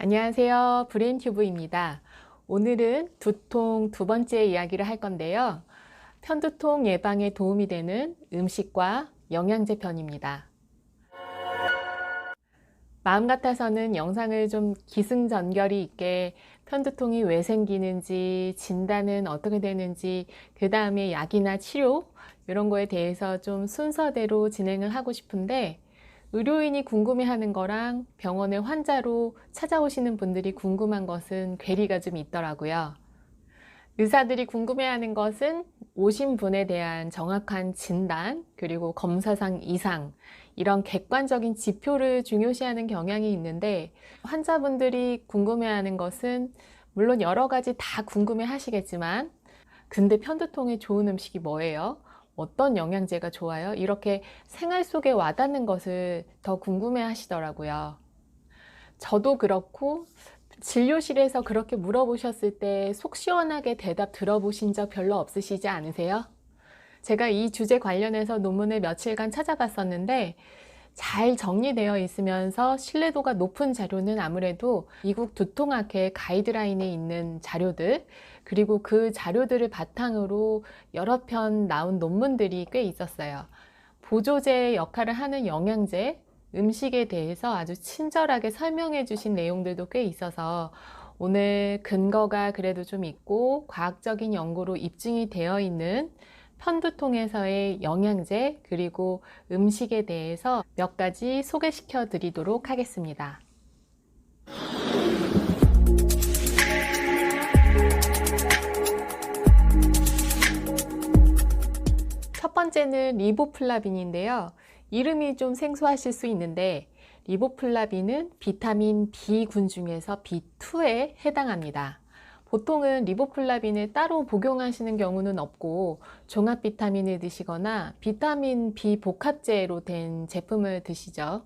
안녕하세요. 브레인튜브입니다. 오늘은 두통 두 번째 이야기를 할 건데요. 편두통 예방에 도움이 되는 음식과 영양제 편입니다. 마음 같아서는 영상을 좀 기승전결이 있게 편두통이 왜 생기는지, 진단은 어떻게 되는지, 그 다음에 약이나 치료 이런 거에 대해서 좀 순서대로 진행을 하고 싶은데 의료인이 궁금해하는 거랑 병원에 환자로 찾아오시는 분들이 궁금한 것은 괴리가 좀 있더라고요. 의사들이 궁금해하는 것은 오신 분에 대한 정확한 진단, 그리고 검사상 이상, 이런 객관적인 지표를 중요시하는 경향이 있는데 환자분들이 궁금해하는 것은 물론 여러 가지 다 궁금해 하시겠지만 근데 편두통에 좋은 음식이 뭐예요? 어떤 영양제가 좋아요? 이렇게 생활 속에 와닿는 것을 더 궁금해 하시더라고요. 저도 그렇고 진료실에서 그렇게 물어보셨을 때 속 시원하게 대답 들어보신 적 별로 없으시지 않으세요? 제가 이 주제 관련해서 논문을 며칠간 찾아봤었는데 잘 정리되어 있으면서 신뢰도가 높은 자료는 아무래도 미국 두통학회 가이드라인에 있는 자료들, 그리고 그 자료들을 바탕으로 여러 편 나온 논문들이 꽤 있었어요. 보조제 역할을 하는 영양제, 음식에 대해서 아주 친절하게 설명해 주신 내용들도 꽤 있어서 오늘 근거가 그래도 좀 있고 과학적인 연구로 입증이 되어 있는 편두통에서의 영양제 그리고 음식에 대해서 몇 가지 소개시켜 드리도록 하겠습니다. 첫 번째는 리보플라빈인데요. 이름이 좀 생소하실 수 있는데 리보플라빈은 비타민 B군 중에서 B2에 해당합니다. 보통은 리보플라빈을 따로 복용하시는 경우는 없고 종합 비타민을 드시거나 비타민 B 복합제로 된 제품을 드시죠.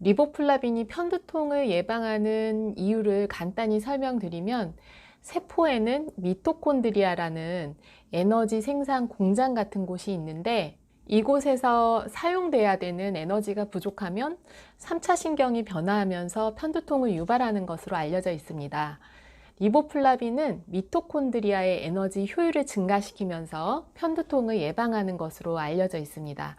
리보플라빈이 편두통을 예방하는 이유를 간단히 설명드리면 세포에는 미토콘드리아라는 에너지 생산 공장 같은 곳이 있는데 이곳에서 사용돼야 되는 에너지가 부족하면 3차 신경이 변화하면서 편두통을 유발하는 것으로 알려져 있습니다. 리보플라빈은 미토콘드리아의 에너지 효율을 증가시키면서 편두통을 예방하는 것으로 알려져 있습니다.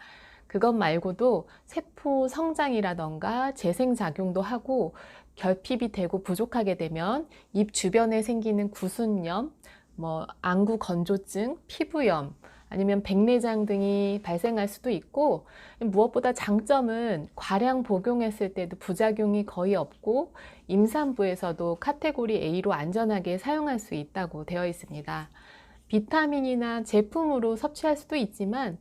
그것 말고도 세포 성장이라던가 재생작용도 하고 결핍이 되고 부족하게 되면 입 주변에 생기는 구순염, 안구 건조증, 피부염, 아니면 백내장 등이 발생할 수도 있고 무엇보다 장점은 과량 복용했을 때도 부작용이 거의 없고 임산부에서도 카테고리 A로 안전하게 사용할 수 있다고 되어 있습니다. 비타민이나 제품으로 섭취할 수도 있지만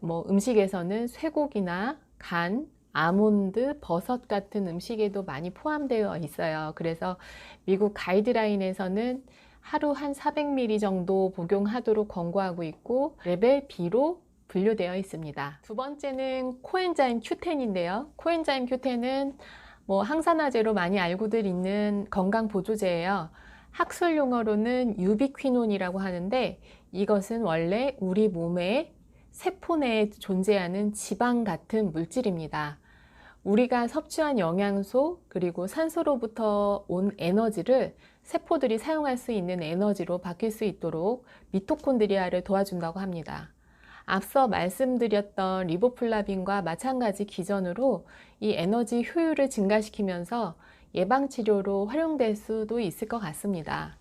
음식에서는 쇠고기나 간, 아몬드, 버섯 같은 음식에도 많이 포함되어 있어요. 그래서 미국 가이드라인에서는 하루 한 400ml 정도 복용하도록 권고하고 있고 레벨 B로 분류되어 있습니다. 두 번째는 코엔자임 Q10인데요. 코엔자임 Q10은 항산화제로 많이 알고들 있는 건강보조제예요. 학술 용어로는 유비퀴논이라고 하는데 이것은 원래 우리 몸에 세포 내에 존재하는 지방 같은 물질입니다. 우리가 섭취한 영양소 그리고 산소로부터 온 에너지를 세포들이 사용할 수 있는 에너지로 바뀔 수 있도록 미토콘드리아를 도와준다고 합니다. 앞서 말씀드렸던 리보플라빈과 마찬가지 기전으로 이 에너지 효율을 증가시키면서 예방치료로 활용될 수도 있을 것 같습니다.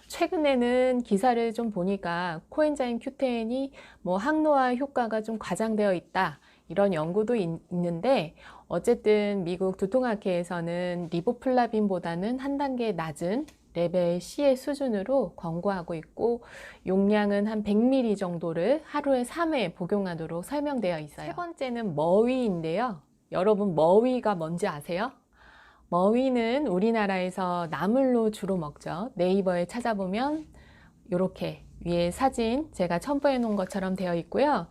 최근에는 기사를 좀 보니까 코엔자임 Q10이 항노화 효과가 좀 과장되어 있다 이런 연구도 있는데 어쨌든 미국 두통학회에서는 리보플라빈보다는 한 단계 낮은 레벨 C의 수준으로 권고하고 있고 용량은 한 100ml 정도를 하루에 3회 복용하도록 설명되어 있어요. 세 번째는 머위인데요. 여러분 머위가 뭔지 아세요? 머위는 우리나라에서 나물로 주로 먹죠. 네이버에 찾아보면 이렇게 위에 사진 제가 첨부해 놓은 것처럼 되어 있고요.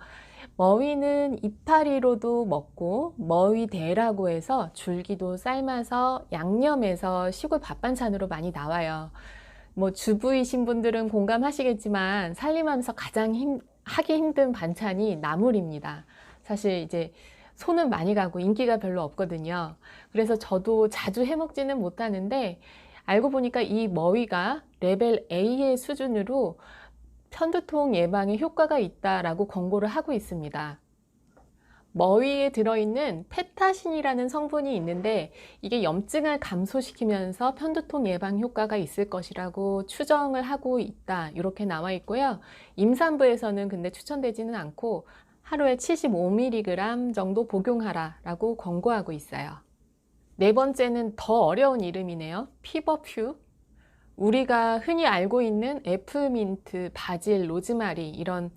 머위는 이파리로도 먹고 머위대라고 해서 줄기도 삶아서 양념해서 시골 밥반찬으로 많이 나와요. 주부이신 분들은 공감하시겠지만 살림하면서 가장 하기 힘든 반찬이 나물입니다. 사실 이제 손은 많이 가고 인기가 별로 없거든요. 그래서 저도 자주 해먹지는 못하는데 알고 보니까 이 머위가 레벨 A의 수준으로 편두통 예방에 효과가 있다라고 권고를 하고 있습니다. 머위에 들어있는 페타신이라는 성분이 있는데 이게 염증을 감소시키면서 편두통 예방 효과가 있을 것이라고 추정을 하고 있다, 이렇게 나와 있고요. 임산부에서는 근데 추천되지는 않고 하루에 75mg 정도 복용하라 라고 권고하고 있어요. 네 번째는 더 어려운 이름이네요. 피버퓨. 우리가 흔히 알고 있는 애플민트, 바질, 로즈마리 이런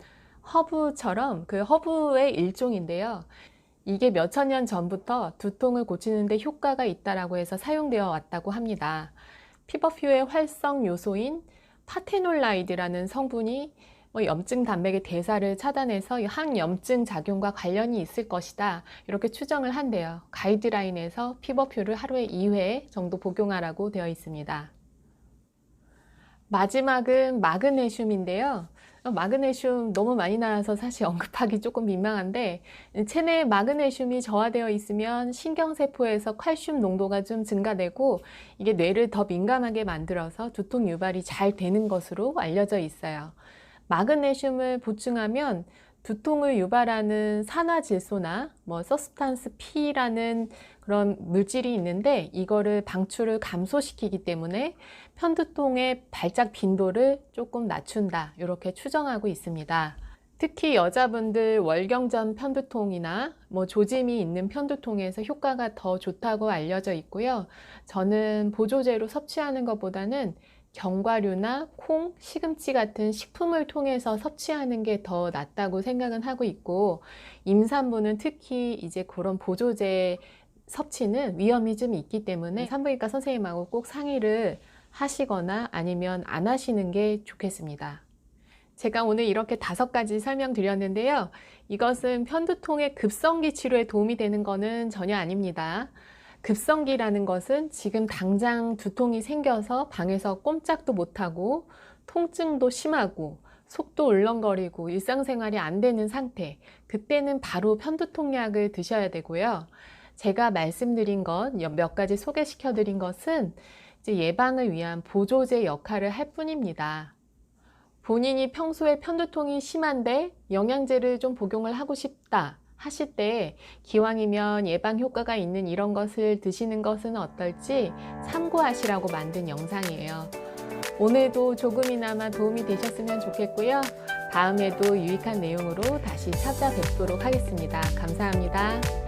허브처럼 그 허브의 일종인데요. 이게 몇천 년 전부터 두통을 고치는 데 효과가 있다라고 해서 사용되어 왔다고 합니다. 피버퓨의 활성 요소인 파테놀라이드라는 성분이 염증 단백의 대사를 차단해서 항염증 작용과 관련이 있을 것이다, 이렇게 추정을 한대요. 가이드라인에서 피버퓨를 하루에 2회 정도 복용하라고 되어 있습니다. 마지막은 마그네슘인데요. 마그네슘 너무 많이 나와서 사실 언급하기 조금 민망한데, 체내에 마그네슘이 저하되어 있으면 신경세포에서 칼슘 농도가 좀 증가되고 이게 뇌를 더 민감하게 만들어서 두통 유발이 잘 되는 것으로 알려져 있어요. 마그네슘을 보충하면 두통을 유발하는 산화질소나 서스탄스 P라는 그런 물질이 있는데 이거를 방출을 감소시키기 때문에 편두통의 발작 빈도를 조금 낮춘다, 이렇게 추정하고 있습니다. 특히 여자분들 월경전 편두통이나 조짐이 있는 편두통에서 효과가 더 좋다고 알려져 있고요. 저는 보조제로 섭취하는 것보다는 견과류나 콩, 시금치 같은 식품을 통해서 섭취하는 게 더 낫다고 생각은 하고 있고, 임산부는 특히 이제 그런 보조제 섭취는 위험이 좀 있기 때문에 산부인과 선생님하고 꼭 상의를 하시거나 아니면 안 하시는 게 좋겠습니다. 제가 오늘 이렇게 5가지 설명드렸는데요. 이것은 편두통의 급성기 치료에 도움이 되는 것은 전혀 아닙니다. 급성기라는 것은 지금 당장 두통이 생겨서 방에서 꼼짝도 못하고 통증도 심하고 속도 울렁거리고 일상생활이 안 되는 상태, 그때는 바로 편두통 약을 드셔야 되고요. 제가 말씀드린 것 몇 가지 소개시켜 드린 것은 이제 예방을 위한 보조제 역할을 할 뿐입니다. 본인이 평소에 편두통이 심한데 영양제를 좀 복용을 하고 싶다 하실 때 기왕이면 예방 효과가 있는 이런 것을 드시는 것은 어떨지 참고하시라고 만든 영상이에요. 오늘도 조금이나마 도움이 되셨으면 좋겠고요. 다음에도 유익한 내용으로 다시 찾아뵙도록 하겠습니다. 감사합니다.